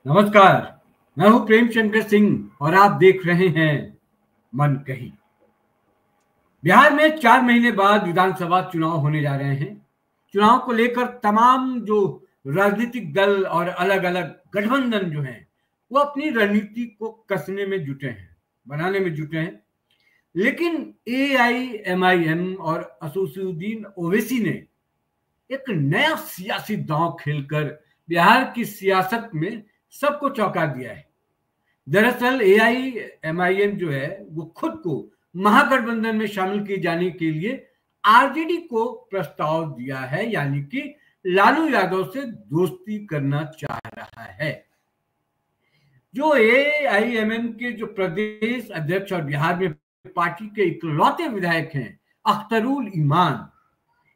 नमस्कार। मैं हूं प्रेम शंकर सिंह और आप देख रहे हैं मन कही। बिहार में 4 महीने बाद विधानसभा चुनाव होने जा रहे हैं। चुनाव को लेकर तमाम जो राजनीतिक दल और अलग अलग गठबंधन जो हैं वो अपनी रणनीति को कसने में जुटे हैं, बनाने में जुटे हैं। लेकिन AIMIM और असदुद्दीन ओवैसी ने एक नया सियासी दांव खेलकर बिहार की सियासत में सबको चौंका दिया है। दरअसल AIMIM जो है वो खुद को महागठबंधन में शामिल किए जाने के लिए आरजेडी को प्रस्ताव दिया है, यानी कि लालू यादव से दोस्ती करना चाह रहा है। जो AIMIM के जो प्रदेश अध्यक्ष और बिहार में पार्टी के इकलौते विधायक हैं अख्तरुल ईमान,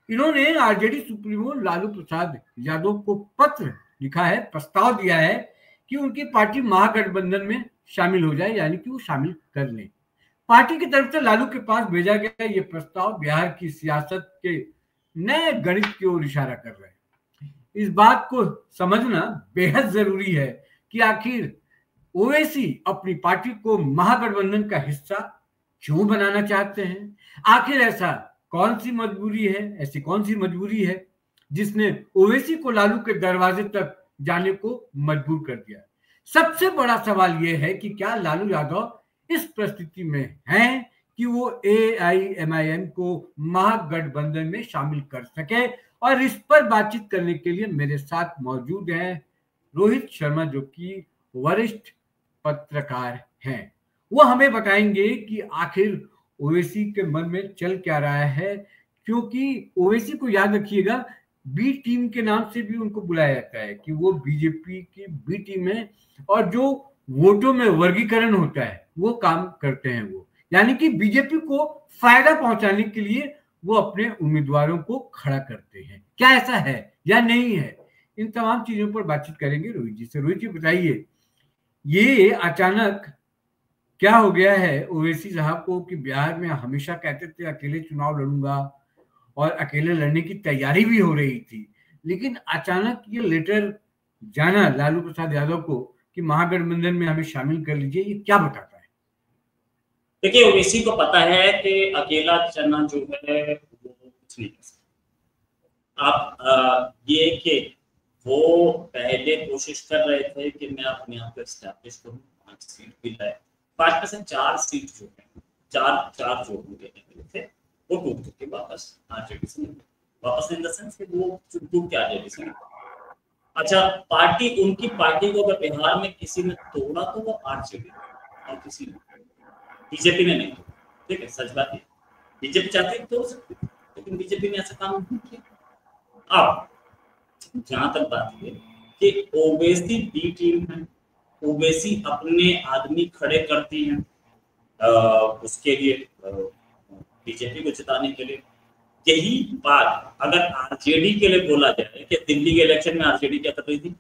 इन्होंने आरजेडी सुप्रीमो लालू प्रसाद यादव को पत्र लिखा है, प्रस्ताव दिया है कि उनकी पार्टी महागठबंधन में शामिल हो जाए, यानी कि वो शामिल कर लें। पार्टी की तरफ से लालू के पास भेजा गया ये प्रस्ताव बिहार की सियासत के नए गणित की ओर इशारा कर रहा है। इस बात को समझना बेहद जरूरी है कि आखिर ओवैसी अपनी पार्टी को महागठबंधन का हिस्सा क्यों बनाना चाहते हैं। आखिर ऐसा कौन सी मजबूरी है, ऐसी कौन सी मजबूरी है जिसने ओवैसी को लालू के दरवाजे तक जाने को मजबूर कर दिया। सबसे बड़ा सवाल यह है कि क्या लालू यादव इस परिस्थिति में हैं कि वो AIMIM को महागठबंधन में शामिल कर सके। और इस पर बातचीत करने के लिए मेरे साथ मौजूद हैं रोहित शर्मा, जो कि वरिष्ठ पत्रकार हैं। वो हमें बताएंगे कि आखिर ओवैसी के मन में चल क्या रहा है, क्योंकि ओवैसी को याद रखिएगा बी टीम के नाम से भी उनको बुलाया जाता है कि वो बीजेपी की बी टीम है और जो वोटों में वर्गीकरण होता है वो काम करते हैं वो, यानी कि बीजेपी को फायदा पहुंचाने के लिए वो अपने उम्मीदवारों को खड़ा करते हैं। क्या ऐसा है या नहीं है, इन तमाम चीजों पर बातचीत करेंगे रोहित जी से। रोहित जी बताइए, ये अचानक क्या हो गया है ओवैसी साहब को कि बिहार में हमेशा कहते थे अकेले चुनाव लड़ूंगा और अकेले लड़ने की तैयारी भी हो रही थी, लेकिन अचानक ये लेटर जाना लालू प्रसाद यादव को कि महागठबंधन में हमें शामिल कर लीजिए, ये क्या बताता है? देखिए, ओवैसी को पता है कि अकेला चलना जो है वो कुछ नहीं कर सकता। आप ये कि वो पहले कोशिश कर रहे थे कि मैं अपने आप को एस्टैब्लिश करूं, 5 सीट भी लाए। 5 में से 4 सीट जो है, चार जो उनके थे वो टूट चुके वापस आरजेडी से, वापस इन द सेंस कि वो टूट के आरजेडी से। अच्छा, उनकी पार्टी को अगर बिहार में किसी ने तोड़ा तो वो आरजेडी और किसी ने, बीजेपी ने नहीं। ठीक है, सच बात है। बीजेपी चाहती तो लेकिन बीजेपी ने ऐसा काम नहीं किया। अब जहां तक बात है कि ओवैसी बी टीम है, ओवैसी अपने आदमी खड़े करती हैं उसके लिए, बीजेपी को जिताने के लिए। यही बात अगर आरजेडी के लिए बोला जाए कि दिल्ली के इलेक्शन में आरजेडी क्या कर रही थी,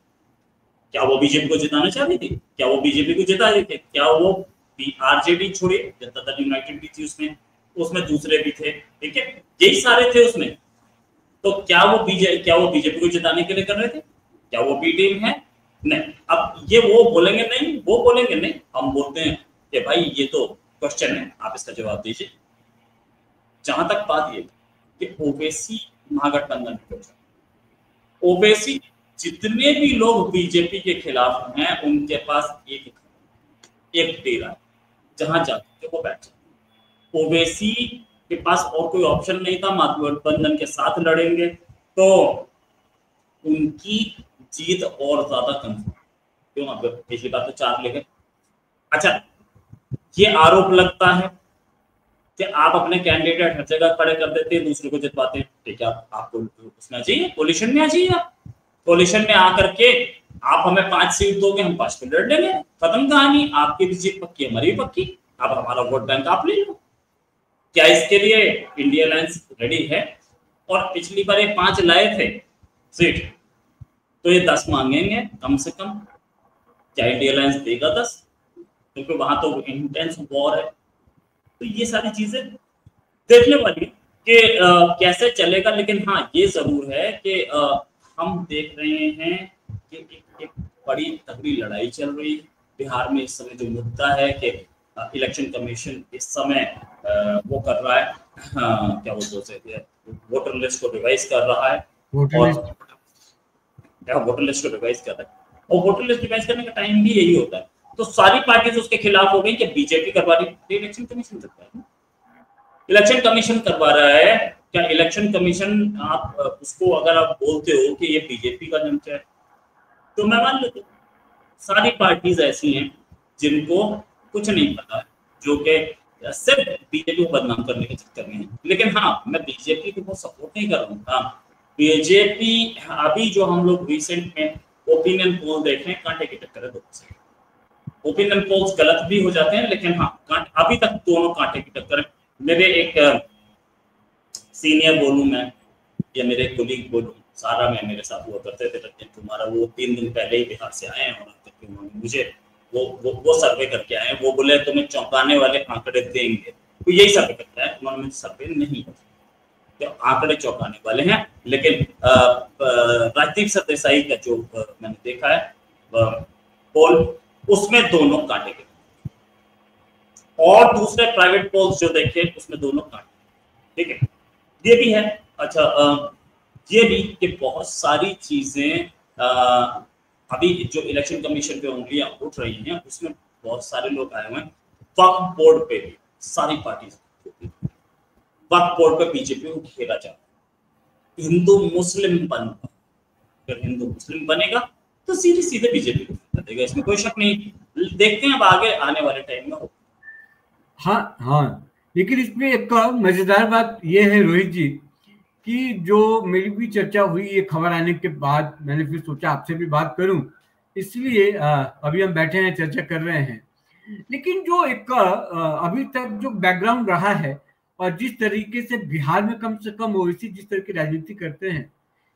क्या वो बीजेपी को जिताना चाह रही थी? क्या वो बीजेपी को जिता रही थी? क्या वो आरजेडी छोड़िए, जनता दल यूनाइटेड भी थी उसमें दूसरे भी थे, ठीक है, यही सारे थे उसमें। तो क्या वो बीजेपी को जिताने के लिए कर रहे थे? क्या वो बी टीम है? नहीं। अब ये वो बोलेंगे नहीं, हम बोलते हैं कि भाई ये तो क्वेश्चन है, आप इसका जवाब दीजिए। जहां तक बात ये कि ओवैसी महागठबंधन में पहुंचा, ओवैसी जितने भी लोग बीजेपी के खिलाफ हैं उनके पास एक डेरा, जहां जाते थे वो बैठ जाते। ओवैसी के पास और कोई ऑप्शन नहीं था, महागठबंधन के साथ लड़ेंगे तो उनकी जीत और ज्यादा कंफर्म। क्यों? अब पिछली बार तो 4 ले गए। अच्छा, ये आरोप लगता है कि आप अपने कैंडिडेट हर जगह खड़े कर देते हैं, दूसरे को जितवाते हैं। ठीक है, आपको उसमें आ जाइए, कोलिशन में आ जाइए। आप कोलिशन में आकर के आप हमें 5 सीट दोगे, हम 5 पे लड़ लेंगे, खत्म कहानी। आपकी भी जीत पक्की, हमारी भी पक्की, आप हमारा वोट बैंक आप ले लो। क्या इसके लिए इंडिया अलायंस रेडी है? और पिछली बार ये 5 लाए थे सीट, तो ये 10 मांगेंगे कम से कम। क्या इंडिया अलायंस देगा 10? क्योंकि वहां तो इंटेंस वॉर है। तो ये सारी चीजें देखने वाली है कि कैसे चलेगा। लेकिन हाँ, ये जरूर है कि हम देख रहे हैं कि एक बड़ी तगड़ी लड़ाई चल रही है बिहार में। इस समय जो मुद्दा है कि इलेक्शन कमीशन इस समय वो कर रहा है, क्या बोलते हैं, वोटर लिस्ट को रिवाइज कर रहा है, और वोटर लिस्ट को रिवाइज कर रहा है, और वोटर लिस्ट रिवाइज करने का टाइम भी यही होता है। तो सारी पार्टीज उसके खिलाफ हो गई कि बीजेपी करवा रही है, इलेक्शन कमीशन करवा रहा है, इलेक्शन कमीशन करवा रहा है। क्या इलेक्शन कमीशन आप उसको अगर आप बोलते हो कि ये बीजेपी का मंच है तो मैं मान लेता हूँ। सारी पार्टीज ऐसी हैं जिनको कुछ नहीं पता, जो कि सिर्फ बीजेपी को बदनाम करने के चक्कर में है। लेकिन हाँ, मैं बीजेपी को बहुत सपोर्ट नहीं कर रहा हूँ। हाँ, बीजेपी अभी जो हम लोग रिसेंट में ओपिनियन पोल देख रहे हैं, कांटे की टक्कर है दोनों से। ओपिनियन पोल्स गलत भी हो जाते हैं, लेकिन हाँ अभी तक दोनों कांटे की टक्कर है। मेरे एक सीनियर बोलूं मैं या मेरे कोलीग बोलूं, सारा में मेरे साथ हुआ करते थे रंजन कुमार, वो 3 दिन पहले ही बिहार से आए हैं, और उन्होंने मुझे वो सर्वे करके आए हैं। वो बोले तुम्हें चौंकाने वाले आंकड़े देंगे, तो यही सर्वे करता है, उन्होंने मुझे सर्वे नहीं किया। तो आंकड़े चौंकाने वाले हैं, लेकिन राजदीप सरदेसाई का जो मैंने देखा है पोल, उसमें दोनों कांटे के, और दूसरे प्राइवेट पोल्स जो देखे उसमें दोनों कांटे। ठीक है, ये भी है। अच्छा, ये भी कि बहुत सारी चीजें अभी जो इलेक्शन कमीशन पे उंगलियां उठ रही हैं, उसमें बहुत सारे लोग आए हुए हैं। वक्फ बोर्ड पे भी सारी पार्टी, वक्फ बोर्ड पे बीजेपी को घेरा जा रहा है। हिंदू मुस्लिम बन, अगर हिंदू मुस्लिम बनेगा तो सीधे सीधे बीजेपी को देगा, इसमें कोई शक नहीं। देखते हैं अब आगे आने वाले टाइम में। हाँ हाँ, लेकिन इसमें एक मजेदार बात यह है रोहित जी, कि जो मेरी भी चर्चा हुई ये खबर आने के बाद, मैंने फिर सोचा आपसे भी बात करूं, इसलिए अभी हम बैठे हैं, चर्चा कर रहे हैं। लेकिन जो एक अभी तक जो बैकग्राउंड रहा है, और जिस तरीके से बिहार में कम से कम ओवैसी जिस तरह की राजनीति करते हैं,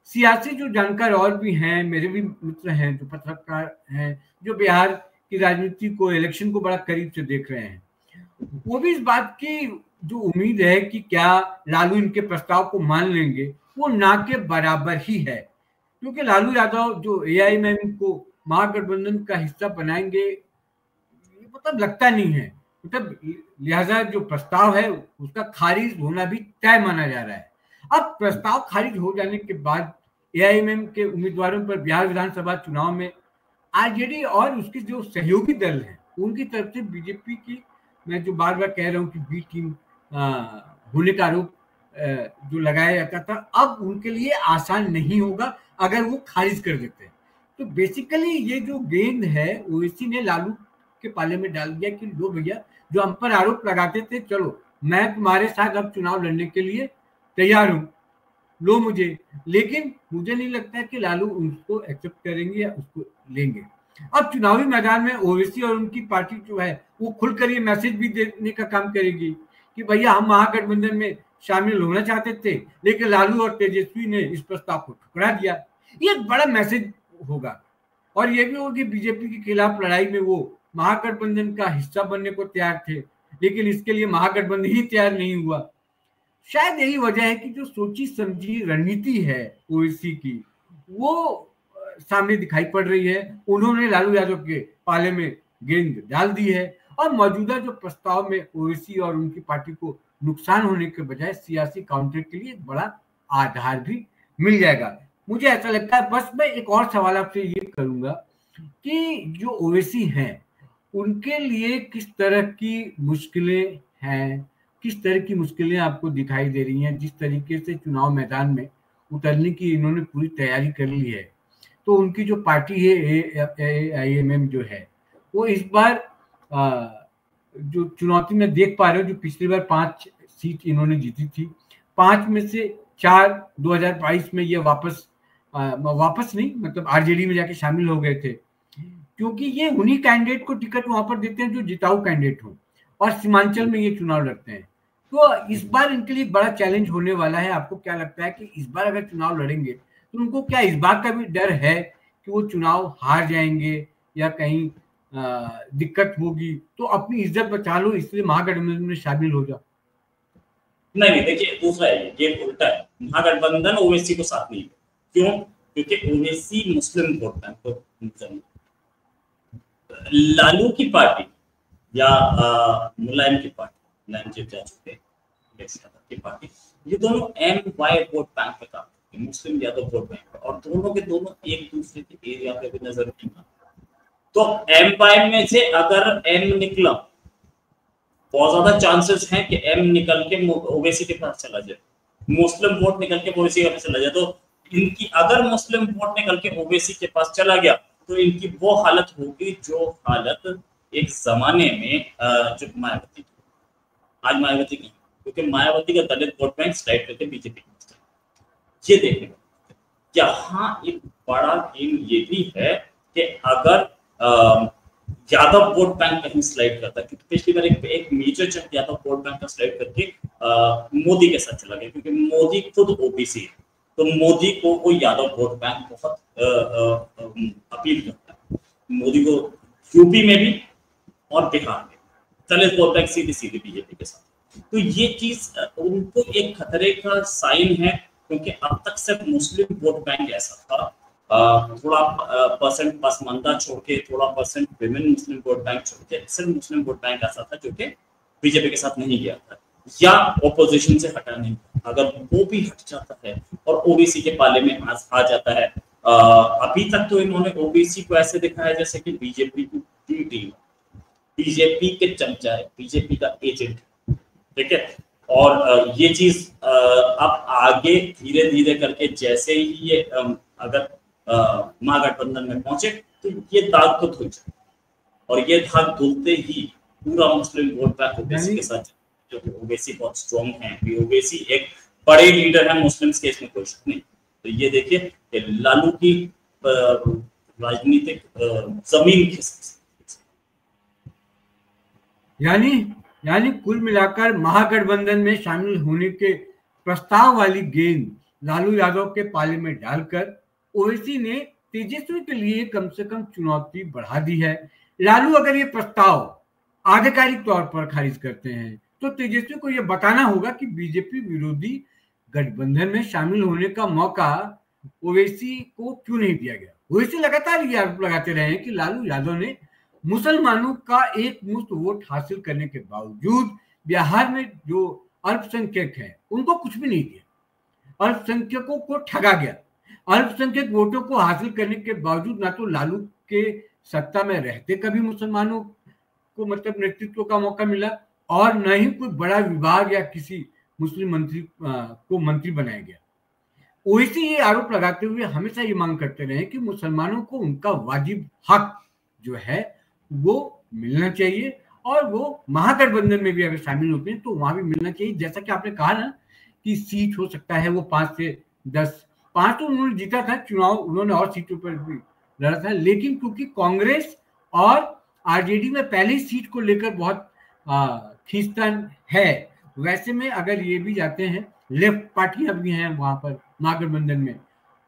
सियासी जो जानकार और भी हैं, मेरे भी मित्र हैं जो पत्रकार हैं, जो बिहार की राजनीति को, इलेक्शन को बड़ा करीब से देख रहे हैं, वो भी इस बात की जो उम्मीद है कि क्या लालू इनके प्रस्ताव को मान लेंगे, वो ना के बराबर ही है। क्योंकि लालू यादव जो एआईएमआईएम को महागठबंधन का हिस्सा बनाएंगे, ये मतलब लगता नहीं है। मतलब लिहाजा जो प्रस्ताव है उसका खारिज होना भी तय माना जा रहा है। अब प्रस्ताव खारिज हो जाने के बाद एआईएमआईएम के उम्मीदवारों पर बिहार विधानसभा चुनाव में आरजेडी और उसके जो सहयोगी दल हैं, उनकी तरफ से बीजेपी की, मैं जो बार बार कह रहा हूँ कि बी टीम होने का आरोप जो लगाया जाता था, अब उनके लिए आसान नहीं होगा अगर वो खारिज कर देते हैं। तो बेसिकली ये जो गेंद है ओवैसी ने लालू के पाले में डाल दिया कि लो भैया, जो हम पर आरोप लगाते थे, चलो मैं तुम्हारे साथ अब चुनाव लड़ने के लिए तैयार हूँ, लो मुझे। लेकिन मुझे नहीं लगता कि लालू उसको एक्सेप्ट करेंगे या उसको लेंगे। अब चुनावी मैदान में ओवैसी और उनकी पार्टी जो है वो खुलकर ये मैसेज भी देने का काम करेगी कि भैया हम महागठबंधन में शामिल होना चाहते थे, लेकिन लालू और तेजस्वी ने इस प्रस्ताव को ठुकरा दिया। ये एक बड़ा मैसेज होगा, और ये भी होगा कि बीजेपी के खिलाफ लड़ाई में वो महागठबंधन का हिस्सा बनने को तैयार थे, लेकिन इसके लिए महागठबंधन ही तैयार नहीं हुआ। शायद यही वजह है कि जो सोची समझी रणनीति है ओवैसी की, वो सामने दिखाई पड़ रही है। उन्होंने लालू यादव के पाले में गेंद डाल दी है, और मौजूदा जो प्रस्ताव में ओवैसी और उनकी पार्टी को नुकसान होने के बजाय सियासी काउंटर के लिए एक बड़ा आधार भी मिल जाएगा, मुझे ऐसा लगता है। बस मैं एक और सवाल आपसे ये करूंगा कि जो ओवैसी हैं उनके लिए किस तरह की मुश्किलें हैं, किस तरह की मुश्किलें आपको दिखाई दे रही हैं? जिस तरीके से चुनाव मैदान में उतरने की इन्होंने पूरी तैयारी कर ली है, तो उनकी जो पार्टी है एआईएमआईएम जो है, वो इस बार जो चुनौती में देख पा रहे हो, जो पिछली बार 5 सीट इन्होंने जीती थी, 5 में से 4 2022 में ये वापस नहीं, मतलब आरजेडी में जाके शामिल हो गए थे, क्योंकि ये उन्हीं कैंडिडेट को टिकट वहां पर देते हैं जो जिताऊ कैंडिडेट हो, और सीमांचल में ये चुनाव लड़ते हैं। तो इस बार इनके लिए बड़ा चैलेंज होने वाला है। आपको क्या लगता है कि इस बार अगर चुनाव लड़ेंगे तो उनको क्या इस बात का भी डर है कि वो चुनाव हार जाएंगे या कहीं दिक्कत होगी, तो अपनी इज्जत बचा लो इसलिए महागठबंधन में शामिल हो जाओ? नहीं, देखिए दूसरा है, ये उल्टा है। महागठबंधन ओवैसी को साथ नहीं है। क्यों? क्योंकि ओवैसी मुस्लिम वोट बैंक को लालू की पार्टी या मुलायम की पार्टी, मुलायम जी जा चुके की पार्टी, ये दोनों MY वोट बैंक पे काम करते हैं, मुस्लिम यादव वोट बैंक, और दोनों के दोनों एक दूसरे के एरिया पे भी नजर नहीं आते। तो MY में से अगर M निकला, बहुत ज्यादा चांसेस हैं कि M निकल के ओवैसी के पास चला जाए, मुस्लिम वोट निकल के ओवैसी के पास चला जाए। तो इनकी अगर मुस्लिम वोट निकल के ओवैसी के पास चला गया तो इनकी वो हालत होगी जो हालत एक जमाने में जो मायावती, आज मायावती की, क्योंकि मायावती का दलित वोट बैंक स्लाइड करके बीजेपी ये देखने को। यहाँ एक बड़ा गेम ये भी है कि अगर यादव वोट बैंक कहीं स्लाइड करता है, क्योंकि पिछली बार एक major chunk Yadav vote bank का स्लाइड करके मोदी के साथ चला गया, क्योंकि मोदी खुद ओबीसी है, तो मोदी को वो यादव वोट बैंक बहुत अपील करता है। मोदी को यूपी में भी और बिहार में दलित वोट बैंक सीधी सीधी बीजेपी के साथ। तो ये चीज उनको एक खतरे का साइन है, क्योंकि अब तक सिर्फ मुस्लिम वोट बैंक ऐसा था, थोड़ा परसेंट पसमानदा छोड़ के, थोड़ा परसेंट विमेन मुस्लिम वोट बैंक छोड़ के, सिर्फ मुस्लिम वोट बैंक ऐसा था जो कि बीजेपी के साथ नहीं गया था या ऑपोजिशन से हटा नहीं। अगर वो भी हट जाता है और ओबीसी के पाले में आ जाता है, अभी तक तो इन्होंने ओबीसी को ऐसे दिखाया जैसे कि बीजेपी की बी टीम, बीजेपी के चमचा है, बीजेपी का एजेंट, ठीक है। और ये चीज अब आगे धीरे धीरे करके जैसे ही ये अगर महागठबंधन में पहुंचे तो ये दाग तो धुल जाए, और ये दाग धुलते ही पूरा मुस्लिम वोट बैंक ओबीसी के साथ, जो कि ओबीसी बहुत स्ट्रॉन्ग है, ओबीसी एक बड़े लीडर है मुस्लिम्स के, इसमें कोई शक नहीं। तो ये देखिए कि लालू की राजनीतिक जमीन खिसक, यानी कुल मिलाकर महागठबंधन में शामिल होने के प्रस्ताव वाली गेंद लालू यादव के पाले में डालकर ओवैसी ने तेजस्वी के लिए कम से कम चुनौती बढ़ा दी है। लालू अगर ये प्रस्ताव आधिकारिक तौर पर खारिज करते हैं तो तेजस्वी को यह बताना होगा कि बीजेपी विरोधी गठबंधन में शामिल होने का मौका ओवैसी को क्यों नहीं दिया गया। ओवैसी लगातार ये आरोप लगाते रहे हैं कि लालू यादव ने मुसलमानों का एक मुश्त वोट हासिल करने के बावजूद बिहार में जो अल्पसंख्यक हैं उनको कुछ भी नहीं दिया, अल्पसंख्यकों को ठगा गया। अल्पसंख्यक वोटों को हासिल करने के बावजूद ना तो लालू के सत्ता में रहते कभी मुसलमानों को मतलब नेतृत्व का मौका मिला, और न ही कोई बड़ा विभाग या किसी मुस्लिम मंत्री को मंत्री बनाया गया। ओवैसी ये आरोप लगाते हुए हमेशा ये मांग करते रहे कि मुसलमानों को उनका वाजिब हक जो है वो मिलना चाहिए, और वो महागठबंधन में भी अगर शामिल होते हैं तो वहां भी मिलना चाहिए। जैसा कि आपने कहा ना कि सीट हो सकता है वो 5 से 10, 5 तो उन्होंने जीता था चुनाव, उन्होंने और सीटों पर भी लड़ा था, लेकिन क्योंकि कांग्रेस और आरजेडी में पहली सीट को लेकर बहुत खींचतान है, वैसे में अगर ये भी जाते हैं, लेफ्ट पार्टियां भी हैं वहां पर महागठबंधन में,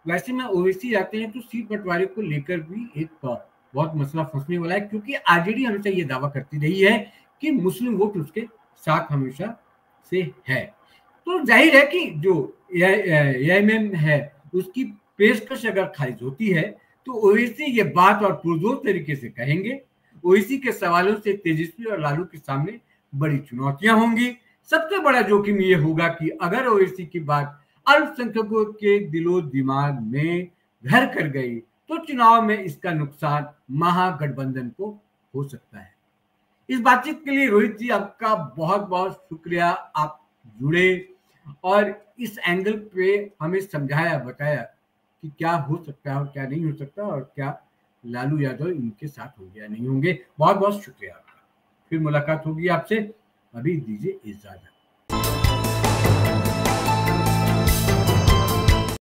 वैसे में ओवैसी जाते हैं तो सीट बंटवारे को लेकर भी एक बहुत मसला फंसने वाला है, क्योंकि आरजेडी हमेशा ये दावा करती रही है कि मुस्लिम वोट उसके साथ हमेशा से है। तो जाहिर है कि जो एआईएमएम है उसकी पेशकश अगर खारिज होती है तो ओवैसी ये बात और पुरजोर तरीके से कहेंगे। ओवैसी के सवालों से तेजस्वी और लालू के सामने बड़ी चुनौतियां होंगी। सबसे बड़ा जोखिम ये होगा कि अगर ओवैसी की बात अल्पसंख्यकों के दिलो दिमाग में घर कर गई तो चुनाव में इसका नुकसान महागठबंधन को हो सकता है। इस बातचीत के लिए रोहित जी आपका बहुत बहुत शुक्रिया, आप जुड़े और इस एंगल पे हमें समझाया, बताया कि क्या हो सकता है और क्या नहीं हो सकता, और क्या लालू यादव इनके साथ होंगे या नहीं होंगे। बहुत बहुत शुक्रिया आपका। फिर मुलाकात होगी आपसे, अभी दीजिए इजाजत।